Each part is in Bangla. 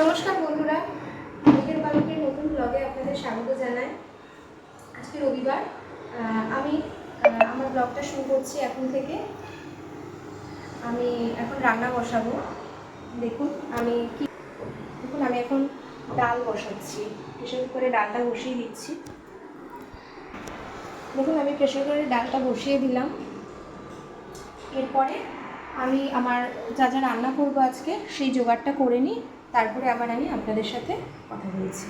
নমস্কার বন্ধুরা, মেঘের পালকের নতুন ব্লগে আপনাদের স্বাগত জানাই। আজকে রবিবার। আমি আমার ব্লগটা শুরু করছি এখন থেকে। আমি এখন রান্না বসাবো। দেখুন আমি এখন ডাল বসাচ্ছি। প্রেশার কুকারে ডালটা বসিয়ে দিচ্ছি। দেখুন আমি প্রেশার কুকারে ডালটা বসিয়ে দিলাম। এরপরে আমি আমার যা যা রান্না করবো আজকে সেই জোগাড়টা করে নিই, তারপরে আবার আমি আপনাদের সাথে কথা বলছি।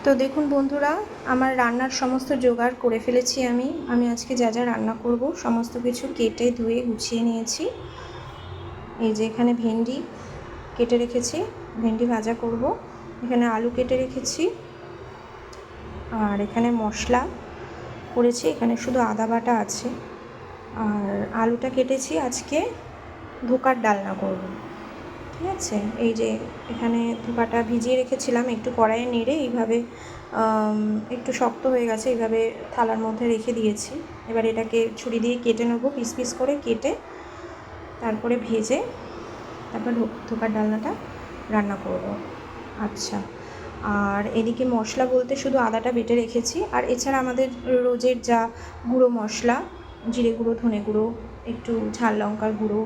তো দেখুন বন্ধুরা, আমার রান্নার সমস্ত জোগাড় করে ফেলেছি। আমি আজকে যা যা রান্না করব সমস্ত কিছু কেটে ধুয়ে গুছিয়ে নিয়েছি। এই যে এখানে ভেন্ডি কেটে রেখেছি, ভেন্ডি ভাজা করব। এখানে আলু কেটে রেখেছি, আর এখানে মশলা করেছি। এখানে শুধু আদা বাটা আছে, আর আলুটা কেটেছি আজকে ধোকার ডালনা করব। ঠিক আছে, এই যে এখানে ধোকাটা ভিজিয়ে রেখেছিলাম, একটু কড়াইয়ে নেড়ে এইভাবে একটু শক্ত হয়ে গেছে, এইভাবে থালার মধ্যে রেখে দিয়েছি। এবার এটাকে ছুরি দিয়ে কেটে নেবো, পিস পিস করে কেটে তারপরে ভেজে তারপর ধোকার ডালনাটা রান্না করব। আচ্ছা, আর এদিকে মশলা বলতে শুধু আদাটা বেটে রেখেছি, আর এছাড়া আমাদের রোজের যা গুঁড়ো মশলা, জিরে গুঁড়ো, ধনে গুঁড়ো, একটু ঝাল লঙ্কার গুঁড়ো,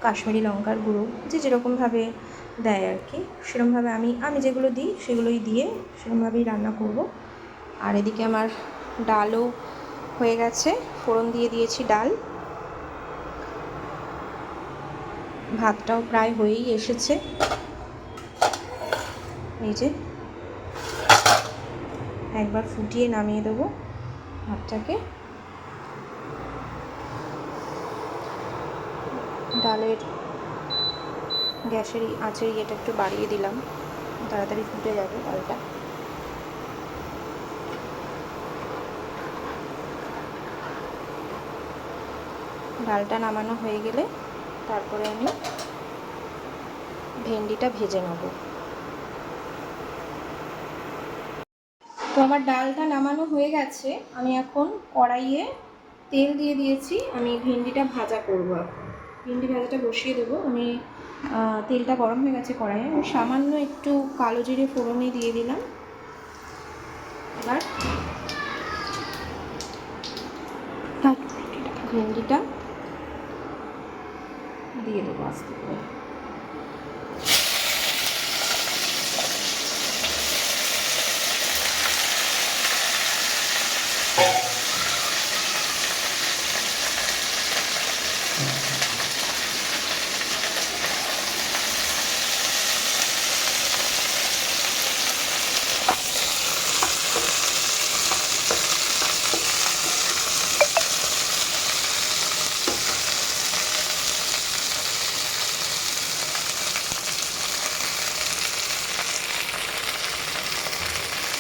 কাশ্মীরি লঙ্কার গুঁড়ো, যে যেরকমভাবে দেয় আর কি, সেরকমভাবে আমি যেগুলো দিই সেগুলোই দিয়ে সেরকমভাবেই রান্না করব। আর এদিকে আমার ডালও হয়ে গেছে, ফোড়ন দিয়ে দিয়েছি ডাল। ভাতটাও প্রায় হয়েই এসেছে। এই যে একবার ফুটিয়ে নামিয়ে দেবো ভাতটাকে। ডালের গ্যাসের আঁচের ইয়েটা একটু বাড়িয়ে দিলাম, তাড়াতাড়ি ফুটে যাবে ডালটা। ডালটা নামানো হয়ে গেলে তারপরে আমি ভেন্ডিটা ভেজে নেব। তো আমার ডালটা নামানো হয়ে গেছে। আমি এখন কড়াইয়ে তেল দিয়ে দিয়েছি, আমি ভেন্ডিটা ভাজা করব। ভেন্ডি ভাজাটা বসিয়ে দেবো আমি। তেলটা গরম হয়ে গেছে কড়াইয়ে, আমি সামান্য একটু কালো জিরে ফোড়নে দিয়ে দিলাম। এবার ভেন্ডিটা দিয়ে দেবো আস্তে করে।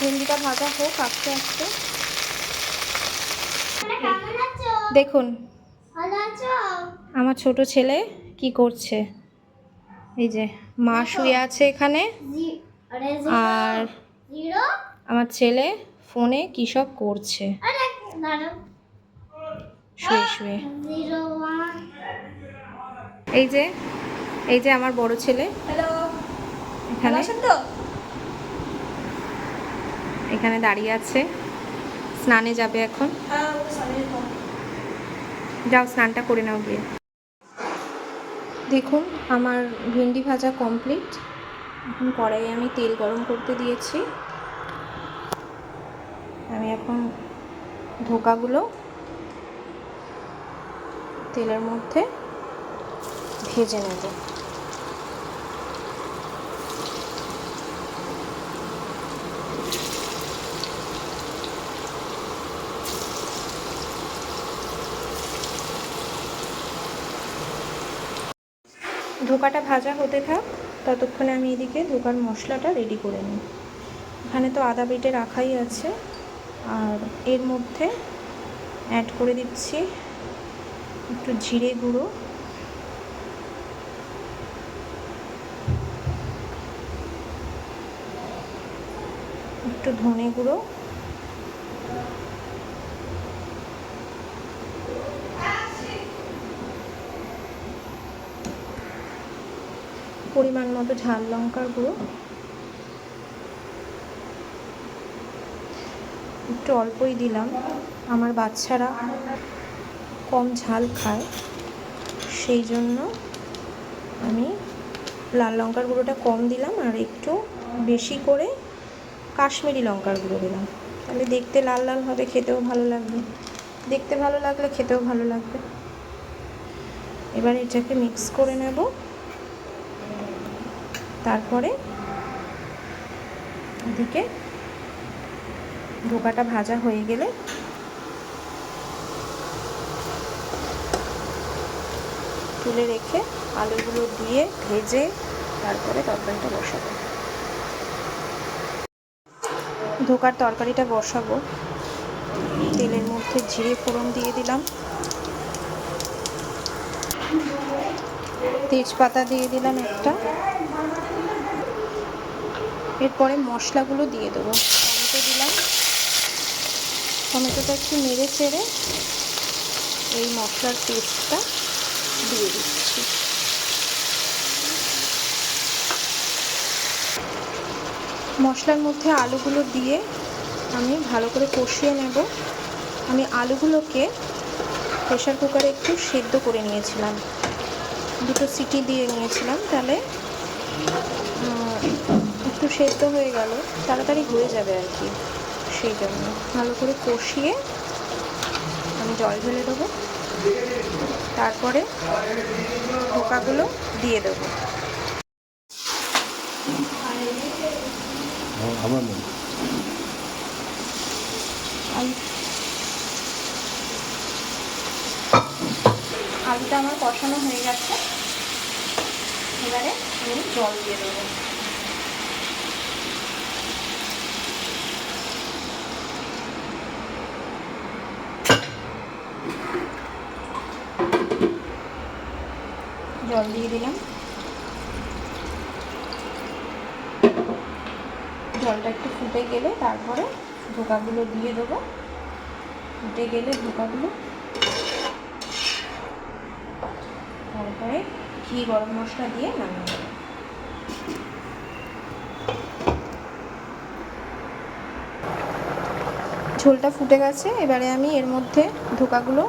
ভেন্ডিটা ভাজা হোক আস্তে আস্তে। দেখুন আমার ছোট ছেলে কি করছে। এই যে মা শুয়ে আছে এখানে, আর আমার ছেলে ফোনে কী সব করছে শুয়ে শুয়ে। এই যে আমার বড় ছেলে এখানে এখানে দাঁড়িয়ে আছে, স্নানে যাবে এখন। যাও স্নানটা করে নাও গিয়ে। দেখুন আমার ভেন্ডি ভাজা কমপ্লিট। এখন কড়াইয়ে আমি তেল গরম করতে দিয়েছি। আমি এখন ধোকাগুলো তেলের মধ্যে ভেজে নেব। ধোকাটা ভাজা হতে থাক, ততক্ষণে আমি এদিকে ধোকার মশলাটা রেডি করে নিই। এখানে তো আদা বেটে রাখাই আছে, আর এর মধ্যে অ্যাড করে দিচ্ছি একটু জিরে গুঁড়ো, একটু ধনে গুঁড়ো, পরিমাণ মতো ঝাল লঙ্কার গুঁড়ো, একটু অল্পই দিলাম, আমার বাচ্চারা কম ঝাল খায় সেই জন্য আমি লাল লঙ্কার গুঁড়োটা কম দিলাম আর একটু বেশি করে কাশ্মীরি লঙ্কার গুঁড়ো দিলাম। তাহলে দেখতে লাল লাল হবে, খেতেও ভালো লাগবে, দেখতে ভালো লাগলে খেতেও ভালো লাগবে। এবার এটাকে মিক্স করে নেব। তারপরে এদিকে ধোকাটা ভাজা হয়ে গেলে তুলে রেখে আলুগুলো দিয়ে ভেজে তারপরে তরকারিটা বসাবো। ধোকার তরকারিটা বসাবো। তেলের মধ্যে জিরে ফোড়ন দিয়ে দিলাম, তেজপাতা দিয়ে দিলাম একটা। এরপরে মশলাগুলো দিয়ে দেবো। টমেটো দিলাম, টমেটোটা একটু নেড়ে চেড়ে এই মশলার পেস্টটা দিয়ে দিচ্ছি। মশলার মধ্যে আলুগুলো দিয়ে আমি ভালো করে কষিয়ে নেব। আমি আলুগুলোকে প্রেশার কুকারে একটু সেদ্ধ করে নিয়েছিলাম, 2 সিটি দিয়ে নিয়েছিলাম, তাহলে একটু সেদ্ধ হয়ে গেল, তাড়াতাড়ি হয়ে যাবে আর কি। সেই জন্য ভালো করে কষিয়ে আমি জল ঢেলে দেবো। তারপরে ধোকাগুলো দিয়ে দেবো। আলুটা আমার কষানো হয়ে গেছে, এবারে আমি জল দিয়ে দেবো। জল দিয়ে দিলাম। জলটা একটু ফুটে গেলে তারপরে ধোকাগুলো দিয়ে দেবো। ফুটে গেলে ধোকাগুলো, তারপরে ঘি গরম মশলা দিয়ে নামিয়ে দেবো। ঝোলটা ফুটে গেছে, এবারে আমি এর মধ্যে ধোকাগুলো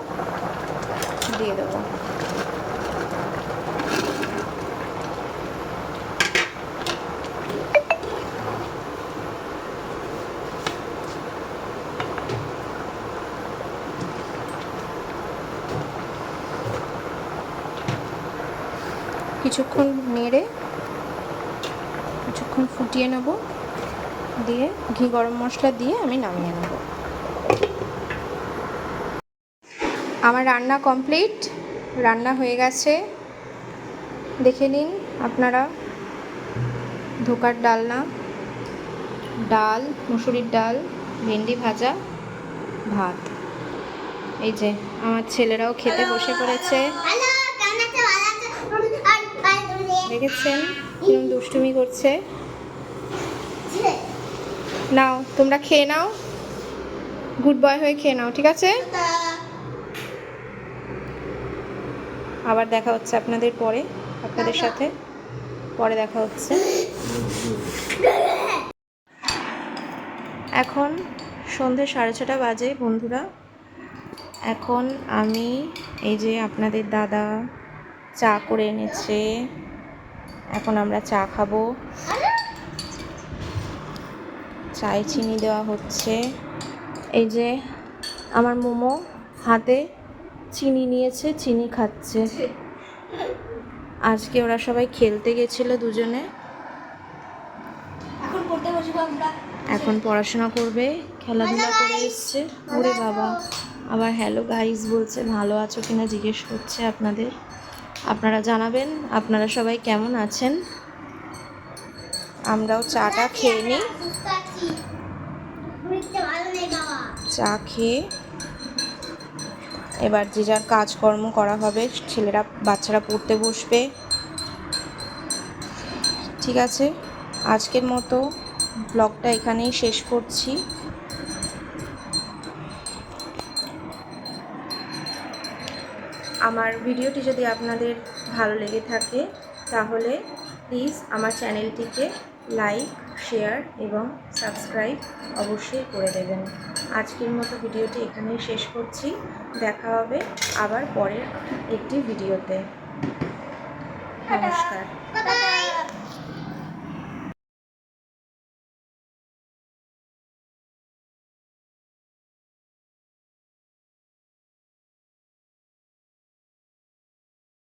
দিয়ে দেবো। কিছুক্ষণ নেড়ে কিছুক্ষণ ফুটিয়ে নেব, দিয়ে ঘি গরম মশলা দিয়ে আমি নামিয়ে নেব। আমার রান্না কমপ্লিট, রান্না হয়ে গেছে, দেখে নিন আপনারা। ধোকার ডালনা, ডাল, মুসুরির ডাল, ভেন্ডি ভাজা, ভাত। এই যে আমার ছেলেরাও খেতে বসে পড়েছে, দেখেছেন কিরকম দুষ্টুমি করছে। নাও তোমরা খেয়ে নাও, গুড বয় হয়ে খেয়ে নাও, ঠিক আছে? আবার দেখা হচ্ছে আপনাদের পরে, আপনাদের সাথে পরে দেখা হচ্ছে। এখন সন্ধে 6:30 বাজে বন্ধুরা। এখন আমি এই যে আপনাদের দাদা চা করে এনেছে, এখন আমরা চা খাবো। চায়ে চিনি দেওয়া হচ্ছে। এই যে আমার মোমো হাতে চিনি নিয়েছে, চিনি খাচ্ছে। আজকে ওরা সবাই খেলতে গেছিল দুজনে, এখন পড়াশোনা করবে, খেলাধুলা করে এসছে। ওরে বাবা, আবার হ্যালো গাইস বলছে, ভালো আছো কিনা জিজ্ঞেস করছে আপনাদের। আপনারা জানাবেন আপনারা সবাই কেমন আছেন। আমরাও চাটা খেয়ে নিই। চা খেয়ে এবার যে যার কাজকর্ম করা হবে, ছেলেরা বাচ্চারা পড়তে বসবে। ঠিক আছে, আজকের মতো ব্লগটা এখানেই শেষ করছি। আমার ভিডিওটি যদি আপনাদের ভালো লেগে থাকে তাহলে প্লিজ আমার চ্যানেলটিকে লাইক, শেয়ার এবং সাবস্ক্রাইব অবশ্যই করে দেবেন। আজকের মতো ভিডিওটি এখানেই শেষ করছি। দেখা হবে আবার পরের একটি ভিডিওতে। নমস্কার।